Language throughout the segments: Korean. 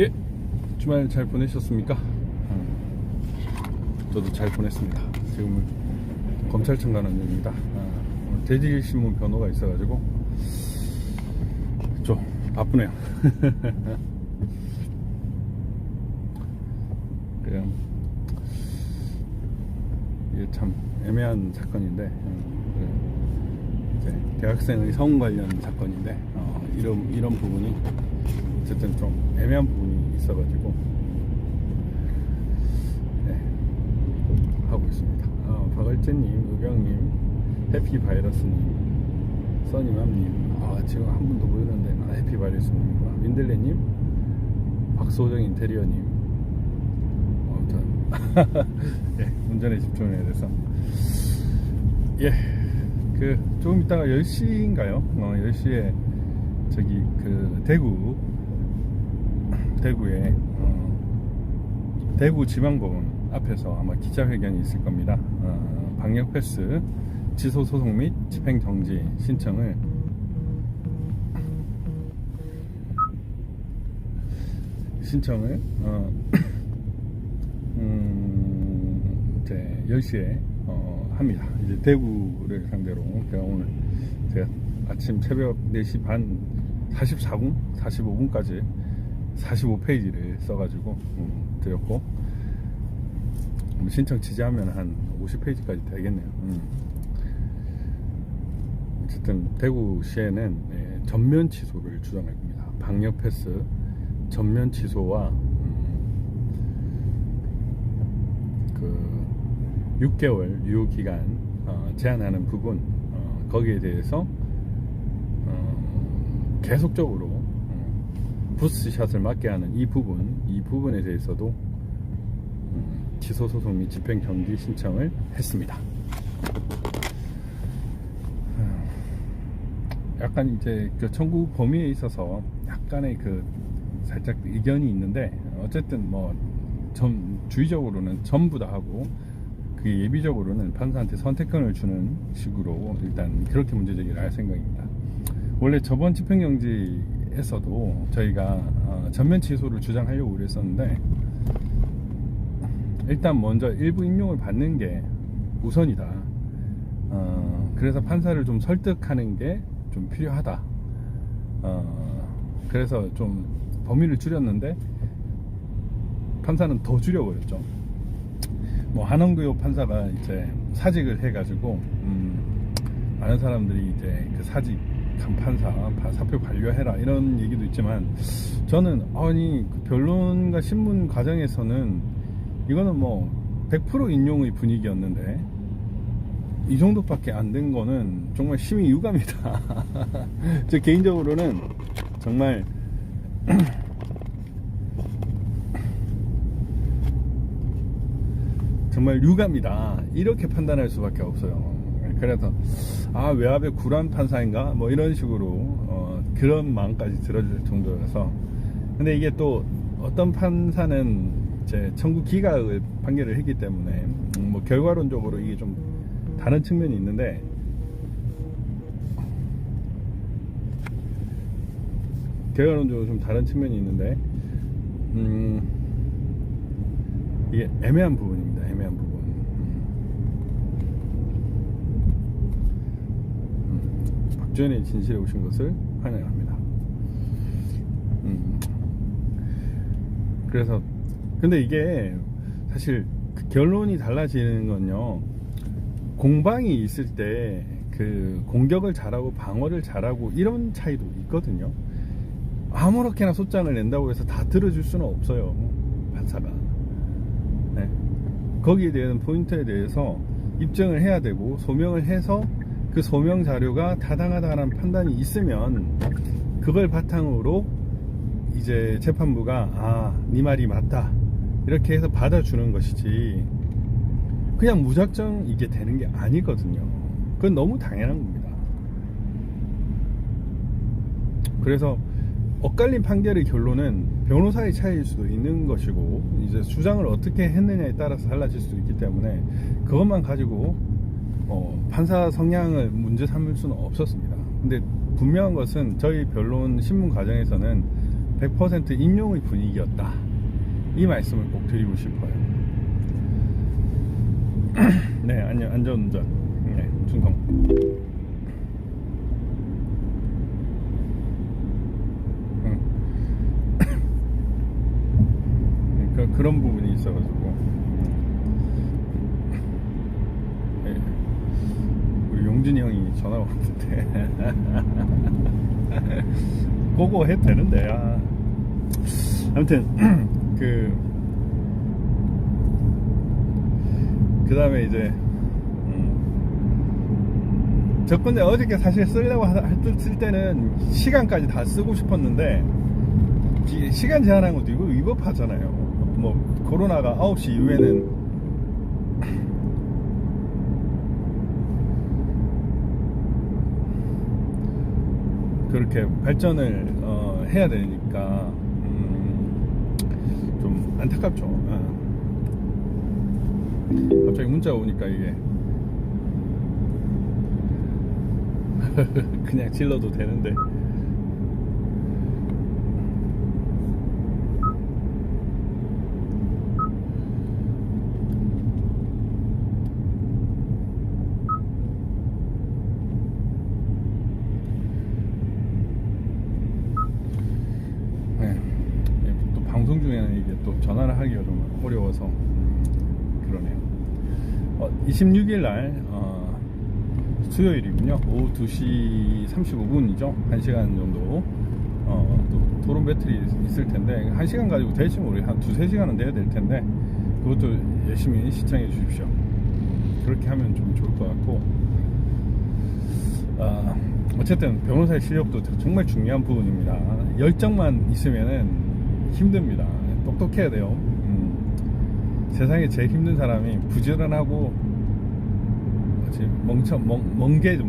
예, 주말 잘 보내셨습니까? 저도 잘 보냈습니다. 지금은 검찰청 가는 중입니다. 오늘 대질신문 변호가 있어가지고 좀 바쁘네요. 그냥 이게 참 애매한 사건인데, 이제 대학생의 성 관련 사건인데, 이런 부분이 어쨌든 좀 애매한 부분이 있어가지고 하고 있습니다. 박을재님, 의병님, 해피바이러스님, 써니맘님, 지금 한 분도 보이는데 해피바이러스님이구나. 민들레님, 박소정 인테리어님. 아무튼 운전에 집중해야 돼서 조금 있다가 10시인가요? 10시에 저기 대구에 대구 지방법원 앞에서 아마 기자회견이 있을 겁니다. 방역 패스 취소 소송 및 집행 정지 신청을 이제 10시에 합니다. 이제 대구를 상대로 제가 아침 새벽 4시 반 45분까지 45페이지를 써가지고 드렸고, 신청 지지하면 한 50페이지까지 되겠네요. 어쨌든 대구시에는 전면 취소를 주장할 겁니다. 방역 패스 전면 취소와 6개월 유효기간 제한하는 부분, 거기에 대해서 계속적으로 부스샷을 맞게 하는 이 부분에 대해서도 취소소송 및 집행정지 신청을 했습니다. 약간 이제 청구 범위에 있어서 약간의 살짝 의견이 있는데, 어쨌든 주의적으로는 전부 다 하고, 그게 예비적으로는 판사한테 선택권을 주는 식으로 일단 그렇게 문제제기를 할 생각입니다. 원래 저번 집행정지에서도 저희가 전면 취소를 주장하려고 그랬었는데, 일단 먼저 일부 인용을 받는 게 우선이다. 그래서 판사를 좀 설득하는 게 좀 필요하다. 그래서 좀 범위를 줄였는데 판사는 더 줄여버렸죠. 한원규 판사가 이제 사직을 해가지고 많은 사람들이 이제 사직한 판사 사표 반려해라 이런 얘기도 있지만, 저는 변론과 신문 과정에서는 이거는 100% 인용의 분위기였는데 이 정도밖에 안 된 거는 정말 심히 유감이다. 저 개인적으로는 정말 정말 유감이다 이렇게 판단할 수밖에 없어요. 그래서 외압의 구란 판사인가 이런 식으로 그런 마음까지 들어줄 정도여서. 근데 이게 또 어떤 판사는 이제 청구 기각을 판결을 했기 때문에 결과론적으로 이게 좀 다른 측면이 있는데, 이게 애매한 부분입니다. 애매한 부분. 박주현의 진실에 오신 것을 환영합니다. 그래서 근데 이게 사실 결론이 달라지는 건요, 공방이 있을 때 공격을 잘하고 방어를 잘하고 이런 차이도 있거든요. 아무렇게나 소장을 낸다고 해서 다 들어줄 수는 없어요, 판사가. 거기에 대한 포인트에 대해서 입증을 해야 되고, 소명을 해서 그 소명 자료가 타당하다는 판단이 있으면 그걸 바탕으로 이제 재판부가 네 말이 맞다 이렇게 해서 받아주는 것이지, 그냥 무작정 이게 되는 게 아니거든요. 그건 너무 당연한 겁니다. 그래서 엇갈린 판결의 결론은 변호사의 차이일 수도 있는 것이고, 이제 주장을 어떻게 했느냐에 따라서 달라질 수도 있기 때문에 그것만 가지고 판사 성향을 문제 삼을 수는 없었습니다. 근데 분명한 것은 저희 변론 신문 과정에서는 100% 인용의 분위기였다, 이 말씀을 꼭 드리고 싶어요. 네, 안전운전, 네, 충성. 그런 부분이 있어가지고, 네, 우리 용준이 형이 전화가 왔는데 그거 해도 되는데, 아무튼 그 다음에 이제 접근제 어저께 사실 쓰려고 쓸 때는 시간까지 다 쓰고 싶었는데, 시간 제한한 것도 이거 위법하잖아요. 뭐 코로나가 9시 이후에는 그렇게 발전을 해야 되니까 좀 안타깝죠. 갑자기 문자가 오니까 이게 그냥 질러도 되는데, 또 방송 중에는 이게 또 전화를 하기가 좀 어려워서 그러네요. 26일 날 수요일이군요. 오후 2시 35분이죠. 1시간 정도 또 토론 배틀이 있을 텐데, 1시간 가지고 될지 모르겠어요. 한 2-3시간은 돼야 될 텐데, 그것도 열심히 시청해 주십시오. 그렇게 하면 좀 좋을 것 같고, 어쨌든 변호사의 실력도 정말 중요한 부분입니다. 열정만 있으면은 힘듭니다. 똑똑해야 돼요. 세상에 제일 힘든 사람이 부지런하고 멍게죠.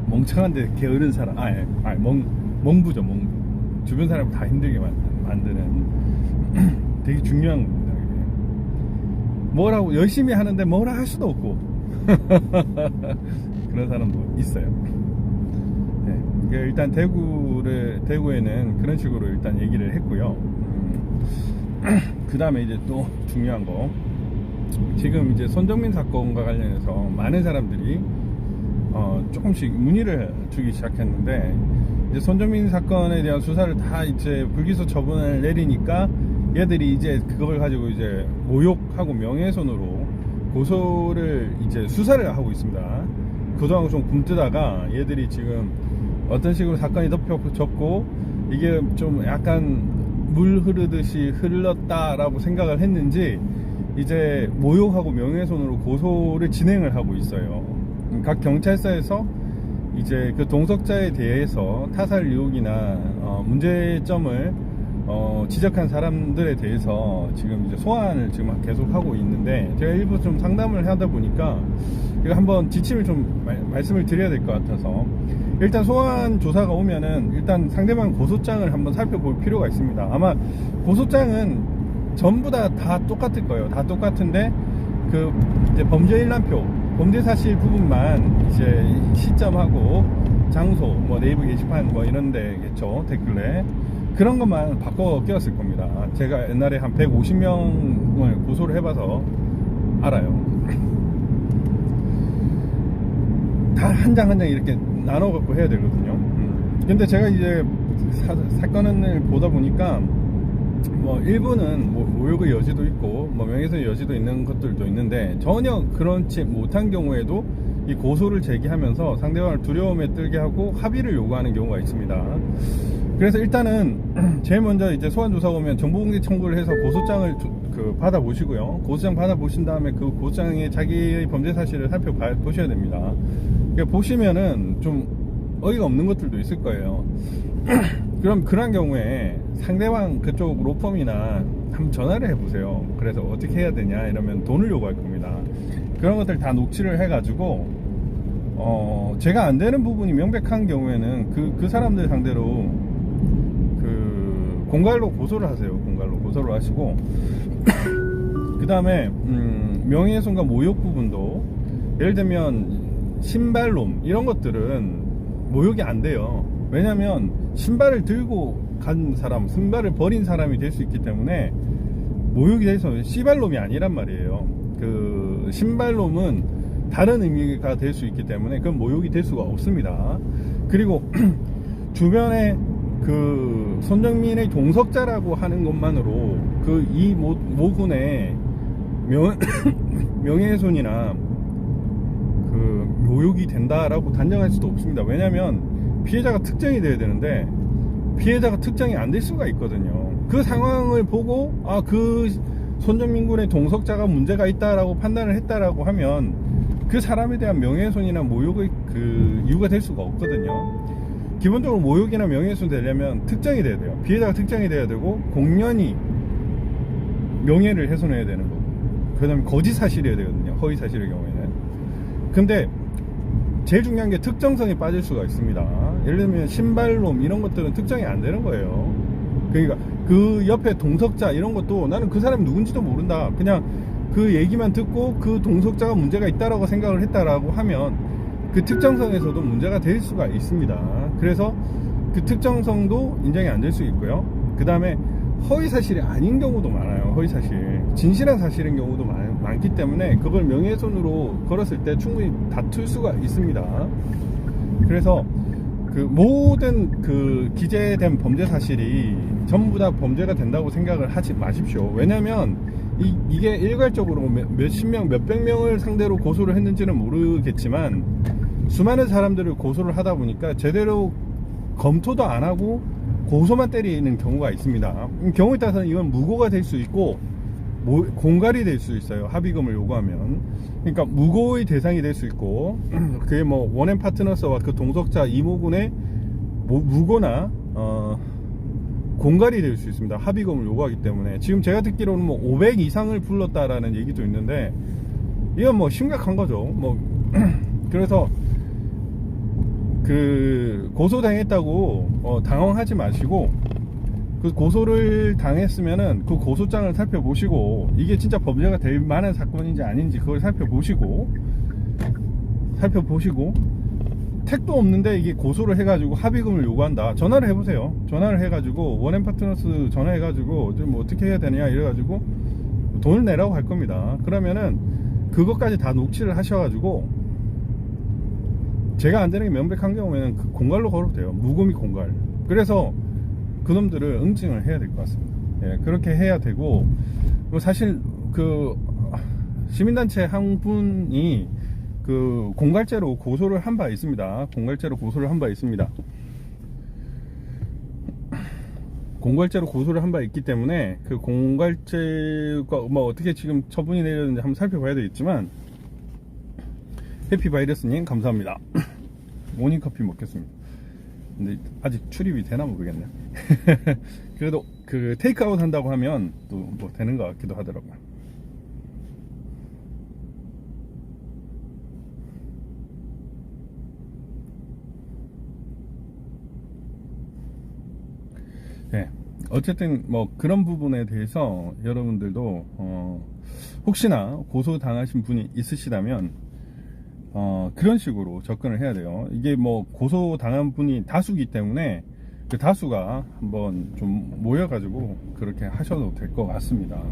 멍청한데 게으른 사람. 멍부죠. 멍부. 주변 사람 다 힘들게 만드는 되게 중요한 겁니다. 뭐라고 열심히 하는데 뭐라 할 수도 없고 그런 사람도 있어요. 네, 일단 대구에는 그런 식으로 일단 얘기를 했고요. 그 다음에 이제 또 중요한 거, 지금 이제 손정민 사건과 관련해서 많은 사람들이 조금씩 문의를 주기 시작했는데, 이제 손정민 사건에 대한 수사를 다 이제 불기소 처분을 내리니까 얘들이 이제 그걸 가지고 이제 모욕하고 명예훼손으로 고소를 이제 수사를 하고 있습니다. 그동안 좀 굼뜨다가 얘들이 지금 어떤 식으로 사건이 덮여졌고 이게 좀 약간 물 흐르듯이 흘렀다라고 생각을 했는지 이제 모욕하고 명예훼손으로 고소를 진행을 하고 있어요. 각 경찰서에서 이제 그 동석자에 대해서 타살 의혹이나 문제점을 지적한 사람들에 대해서 지금 이제 소환을 지금 계속 하고 있는데, 제가 일부 좀 상담을 하다 보니까 이거 한번 지침을 좀 말씀을 드려야 될 것 같아서, 일단 소환 조사가 오면은 일단 상대방 고소장을 한번 살펴볼 필요가 있습니다. 아마 고소장은 전부 다 똑같을 거예요. 다 똑같은데 그 이제 범죄 일람표, 범죄 사실 부분만 이제 시점하고 장소, 뭐 네이버 게시판 뭐 이런 데겠죠. 댓글에 그런 것만 바꿔 끼웠을 겁니다. 제가 옛날에 한 150명을 고소를 해봐서 알아요. 다 한 장 한 장 이렇게 나눠 갖고 해야 되거든요. 근데 제가 이제 사건을 보다 보니까 뭐 일부는 모욕의 여지도 있고 뭐 명예훼손의 여지도 있는 것들도 있는데, 전혀 그렇지 못한 경우에도 이 고소를 제기하면서 상대방을 두려움에 떨게 하고 합의를 요구하는 경우가 있습니다. 그래서 일단은 제일 먼저 이제 소환 조사가 오면 정보공개 청구를 해서 고소장을 받아보시고요. 고소장 받아보신 다음에 그 고소장에 자기의 범죄 사실을 살펴보셔야 됩니다. 그러니까 보시면은 좀 어이가 없는 것들도 있을 거예요. 그럼 그런 경우에 상대방 그쪽 로펌이나 한번 전화를 해보세요. 그래서 어떻게 해야 되냐 이러면 돈을 요구할 겁니다. 그런 것들 다 녹취를 해가지고 제가 안 되는 부분이 명백한 경우에는 그 사람들 상대로 공갈로 고소를 하세요. 공갈로 고소를 하시고 그 다음에 명예훼손과 모욕 부분도, 예를 들면 신발놈 이런 것들은 모욕이 안 돼요. 왜냐면 신발을 들고 간 사람, 신발을 버린 사람이 될 수 있기 때문에 모욕이 돼서 씨발놈이 아니란 말이에요. 그 신발놈은 다른 의미가 될 수 있기 때문에 그건 모욕이 될 수가 없습니다. 그리고 주변에 그 손정민의 동석자라고 하는 것만으로 그 이 모군의 명예훼손이나 그 모욕이 된다라고 단정할 수도 없습니다. 왜냐하면 피해자가 특정이 돼야 되는데 피해자가 특정이 안 될 수가 있거든요. 그 상황을 보고 그 손정민 군의 동석자가 문제가 있다라고 판단을 했다라고 하면 그 사람에 대한 명예훼손이나 모욕의 그 이유가 될 수가 없거든요. 기본적으로 모욕이나 명예훼손 되려면 특정이 돼야 돼요. 피해자가 특정이 돼야 되고 공연히 명예를 훼손해야 되는 거고, 그 다음에 거짓 사실이어야 되거든요. 허위 사실의 경우에는. 근데 제일 중요한 게 특정성이 빠질 수가 있습니다. 예를 들면 신발놈 이런 것들은 특정이 안 되는 거예요. 그러니까 그 옆에 동석자 이런 것도 나는 그 사람이 누군지도 모른다, 그냥 그 얘기만 듣고 그 동석자가 문제가 있다라고 생각을 했다라고 하면 그 특정성에서도 문제가 될 수가 있습니다. 그래서 그 특정성도 인정이 안 될 수 있고요. 그 다음에 허위 사실이 아닌 경우도 많아요. 허위 사실, 진실한 사실인 경우도 많기 때문에 그걸 명예훼손으로 걸었을 때 충분히 다툴 수가 있습니다. 그래서 그 모든 그 기재된 범죄 사실이 전부 다 범죄가 된다고 생각을 하지 마십시오. 왜냐면 이게 일괄적으로 몇십 명, 몇백 명을 상대로 고소를 했는지는 모르겠지만 수많은 사람들을 고소를 하다 보니까 제대로 검토도 안 하고 고소만 때리는 경우가 있습니다. 경우에 따라서는 이건 무고가 될 수 있고 공갈이 될 수 있어요. 합의금을 요구하면. 그러니까 무고의 대상이 될 수 있고, 그게 뭐 원앤 파트너스와 그 동석자 이모군의 무고나 공갈이 될 수 있습니다. 합의금을 요구하기 때문에. 지금 제가 듣기로는 뭐 500 이상을 불렀다라는 얘기도 있는데 이건 뭐 심각한 거죠. 뭐 그래서 그 고소당했다고 당황하지 마시고, 그 고소를 당했으면은 그 고소장을 살펴보시고 이게 진짜 범죄가 될 만한 사건인지 아닌지 그걸 살펴보시고 택도 없는데 이게 고소를 해가지고 합의금을 요구한다, 전화를 해보세요. 전화를 해가지고 원앤 파트너스 전화해가지고 좀 어떻게 해야 되냐 이래가지고 돈을 내라고 할 겁니다. 그러면은 그것까지 다 녹취를 하셔가지고, 제가 안 되는 게 명백한 경우에는 그 공갈로 걸어도 돼요. 무고미 공갈. 그래서 그놈들을 응징을 해야 될 것 같습니다. 예, 그렇게 해야 되고, 사실 그 시민단체 한 분이 그 공갈죄로 고소를 한 바 있습니다. 공갈죄로 고소를 한 바 있습니다. 공갈죄로 고소를 한 바 있기 때문에 그 공갈죄가 뭐 어떻게 지금 처분이 내렸는지 한번 살펴봐야 되겠지만, 해피바이러스님 감사합니다. 모닝커피 먹겠습니다. 근데 아직 출입이 되나 모르겠네. 그래도 그 테이크아웃 한다고 하면 또 뭐 되는 것 같기도 하더라고요. 네, 어쨌든 뭐 그런 부분에 대해서 여러분들도 혹시나 고소 당하신 분이 있으시다면 그런 식으로 접근을 해야 돼요. 이게 뭐 고소 당한 분이 다수기 때문에 그 다수가 한번 좀 모여가지고 그렇게 하셔도 될 것 같습니다.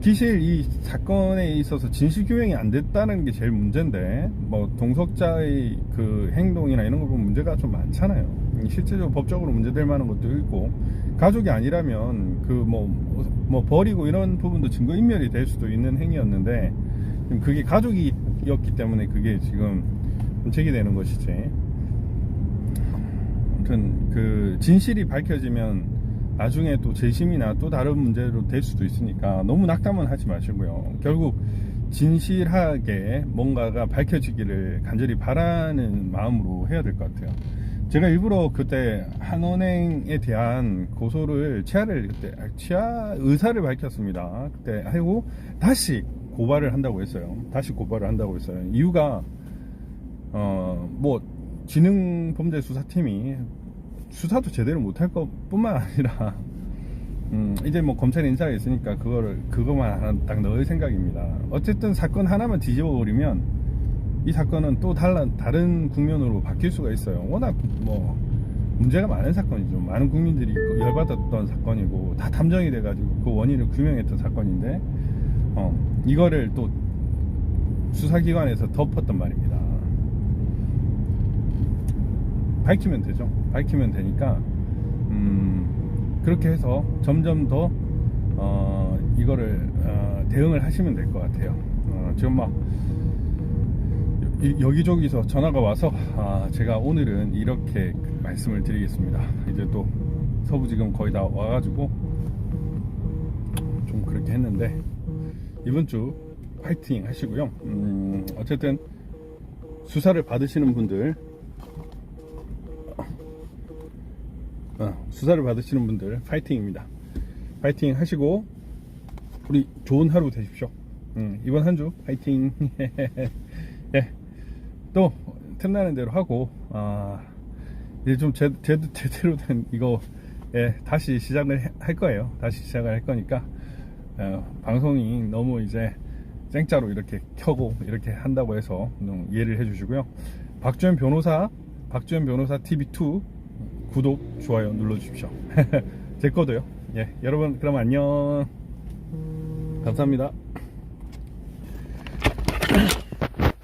기실 이 사건에 있어서 진실규명이 안 됐다는 게 제일 문제인데, 뭐 동석자의 그 행동이나 이런 거 보면 문제가 좀 많잖아요. 실제적으로 법적으로 문제될 만한 것도 있고, 가족이 아니라면 그 뭐 버리고 이런 부분도 증거인멸이 될 수도 있는 행위였는데, 그게 가족이었기 때문에 그게 지금 제기되는 것이지. 아무튼 그 진실이 밝혀지면 나중에 또 재심이나 또 다른 문제로 될 수도 있으니까 너무 낙담은 하지 마시고요. 결국 진실하게 뭔가가 밝혀지기를 간절히 바라는 마음으로 해야 될 것 같아요. 제가 일부러 그때 한은행에 대한 고소를 취하 의사를 밝혔습니다. 그때 하고 다시 고발을 한다고 했어요. 이유가 뭐 지능범죄수사팀이 수사도 제대로 못할 것 뿐만 아니라 이제 뭐 검찰 인사가 있으니까 그거만 하나 딱 넣을 생각입니다. 어쨌든 사건 하나만 뒤집어 버리면 이 사건은 또 다른 국면으로 바뀔 수가 있어요. 워낙 뭐 문제가 많은 사건이죠. 많은 국민들이 열받았던 사건이고 다 탐정이 돼가지고 그 원인을 규명했던 사건인데 이거를 또 수사기관에서 덮었단 말입니다. 밝히면 되죠. 밝히면 되니까 그렇게 해서 점점 더 이거를 대응을 하시면 될 것 같아요. 지금 막 여기저기서 전화가 와서 제가 오늘은 이렇게 말씀을 드리겠습니다. 이제 또 서부지검 거의 다 와가지고 좀 그렇게 했는데 이번 주 파이팅 하시고요. 어쨌든 수사를 받으시는 분들 파이팅입니다. 파이팅 하시고 우리 좋은 하루 되십시오. 이번 한 주 파이팅. 예. 또 틈나는 대로 하고 이제 좀 제대로 된 이거 다시 시작을 할 거예요. 다시 시작을 할 거니까 방송이 너무 이제 생짜로 이렇게 켜고 이렇게 한다고 해서 이해를 해주시고요. 박주현 변호사 TV2 구독 좋아요 눌러주십시오. 제 거도요. 예, 여러분 그럼 안녕. 감사합니다.